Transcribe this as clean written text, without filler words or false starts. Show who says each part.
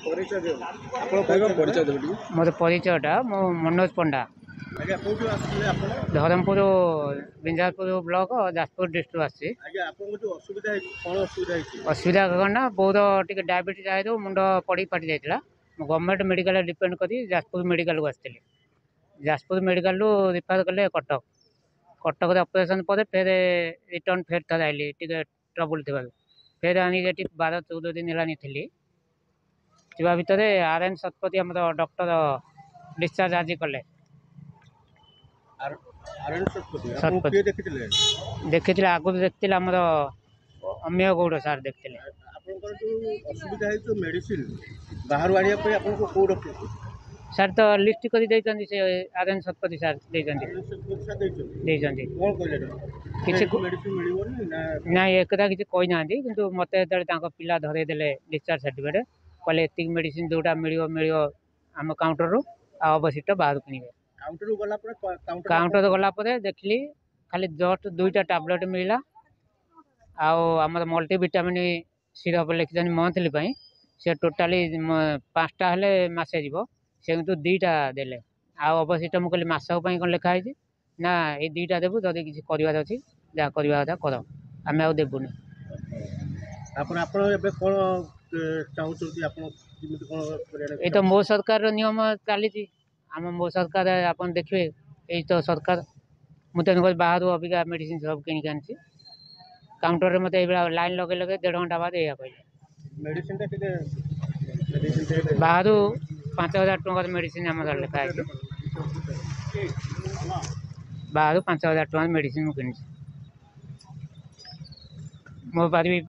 Speaker 1: ପରିଚୟ ଦିଅ ଆପଣ ପରିଚୟ ଦେବେ ଟିକେ
Speaker 2: ମୋର ପରିଚୟଟା ମୁଁ ମନୋଜ ପଣ୍ଡା
Speaker 1: ଆଜ୍ଞା କୋଉଠୁ ଆସିଥିଲେ ଆପଣ
Speaker 2: ଧରମପୁର ବିଞ୍ଜାରପୁର ବ୍ଲକ ଯାଜପୁର ଡିଷ୍ଟ୍ରିକ୍ଟ ଆସିଛି।
Speaker 1: ଆଜ୍ଞା ଆପଣଙ୍କୁ ଯୋଉ ଅସୁବିଧା ହେଇଛି କଣ ଅସୁବିଧା ହେଇଛି?
Speaker 2: ଅସୁବିଧା କ'ଣ ନା ବହୁତ ଟିକେ ଡାଇବେଟିସ୍ ଆଇରୁ ମୁଣ୍ଡ ପଡ଼ି ଫାଟି ଯାଇଥିଲା। ମୁଁ ଗଭର୍ଣ୍ଣମେଣ୍ଟ ମେଡ଼ିକାଲରେ ଡିପେଣ୍ଡ କରି ଯାଜପୁର ମେଡ଼ିକାଲକୁ ଆସିଥିଲି। ଯାଜପୁର ମେଡ଼ିକାଲରୁ ରିଫର କଲେ କଟକ। କଟକରେ ଅପରେସନ୍ ପରେ ଫେର ରିଟର୍ନ ଫେର ଥରେ ଆଇଲି ଟିକେ ଟ୍ରବୁଲ୍ ଥିବାରୁ ଫେର ଆଣିକି ଏଠି 12-14 ଦିନ ହେଲାଣି ଥିଲି। ଥିବା ଭିତରେ RN ଶତପଥୀ ଆମର ଡକ୍ଟର ଡିସଚାର୍ଜ ଆଜି କଲେ। ଦେଖିଥିଲେ ଆଗରୁ ଦେଖିଥିଲେ ଆମର ଅମିୟ ଗୌଡ଼ ସାର୍ ଦେଖିଥିଲେ।
Speaker 1: ଆପଣଙ୍କର ଯୋଉ ଅସୁବିଧା ହେଇଛି ମେଡିସିନ ବାହାରୁ ଆଣିବା ପାଇଁ ଆପଣଙ୍କୁ କୋଉ ଡକ୍ଟର
Speaker 2: ସାର୍ ତ ଲିଷ୍ଟ କରି ଦେଇଛନ୍ତି, ସେ RN ଶତପଥୀ ସାର୍ ଦେଇଛନ୍ତି। କିଛି ନାଇଁ ଏକଥା କିଛି କହିନାହାନ୍ତି, କିନ୍ତୁ ମୋତେ ଯେତେବେଳେ ତାଙ୍କ ପିଲା ଧରେଇ ଦେଲେ ଡିସଚାର୍ଜ ସାର୍ଟିଫିକେଟ୍ କହିଲେ ଏତିକି ମେଡ଼ିସିନ ଯେଉଁଟା ମିଳିବ ଆମ କାଉଣ୍ଟରରୁ, ଆଉ ଅବଶିଷ୍ଟ ବାହାରୁ କିଣିବେ। କାଉଣ୍ଟର ଗଲା ପରେ ଦେଖିଲି ଖାଲି ଜଷ୍ଟ 2ଟା ଟାବଲେଟ୍ ମିଳିଲା, ଆଉ ଆମର ମଲ୍ଟିଭିଟାମିନ୍ ସିରପ୍ ଲେଖିଛନ୍ତି ମନ୍ଥଲି ପାଇଁ। ସେ ଟୋଟାଲି 5ଟା ହେଲେ ମାସେ ଯିବ, ସେ କିନ୍ତୁ 2ଟା ଦେଲେ। ଆଉ ଅବଶିଷ୍ଟ ମୁଁ କହିଲି ମାସକ ପାଇଁ କ'ଣ ଲେଖା ହେଇଛି ନା ଏଇ 2ଟା ଦେବୁ, ଯଦି କିଛି କରିବାର ଅଛି ଯାହା କରିବା କଥା କର, ଆମେ ଆଉ ଦେବୁନି।
Speaker 1: ଆପଣ ଏବେ କ'ଣ ଚାହୁଁଛନ୍ତି? ଆପଣ କେମିତି କ'ଣ?
Speaker 2: ଏଇ ତ ମୋ ସରକାରର ନିୟମ ଚାଲିଛି, ମୋ ସରକାର ଆପଣ ଦେଖିବେ, ଏଇ ତ ସରକାର। ମୁଁ ତେଣୁକରି ବାହାରୁ ଅବିକା ମେଡ଼ିସିନ ସବୁ କିଣିକି ଆଣିଛି। କାଉଣ୍ଟରରେ ମୋତେ ଏଇଭଳିଆ ଲାଇନ୍ ଲଗେଇ 1.5 ଘଣ୍ଟା ବାଦ ଏଇଆ କହିଲେ। ବାହାରୁ 5,000 ଟଙ୍କାର ମେଡ଼ିସିନ ଆମର ଲେଖା ହେଇଛି। ବାହାରୁ 5,000 ଟଙ୍କାର ମେଡ଼ିସିନ ମୁଁ କିଣିଛି। ମୋ ପାରିବି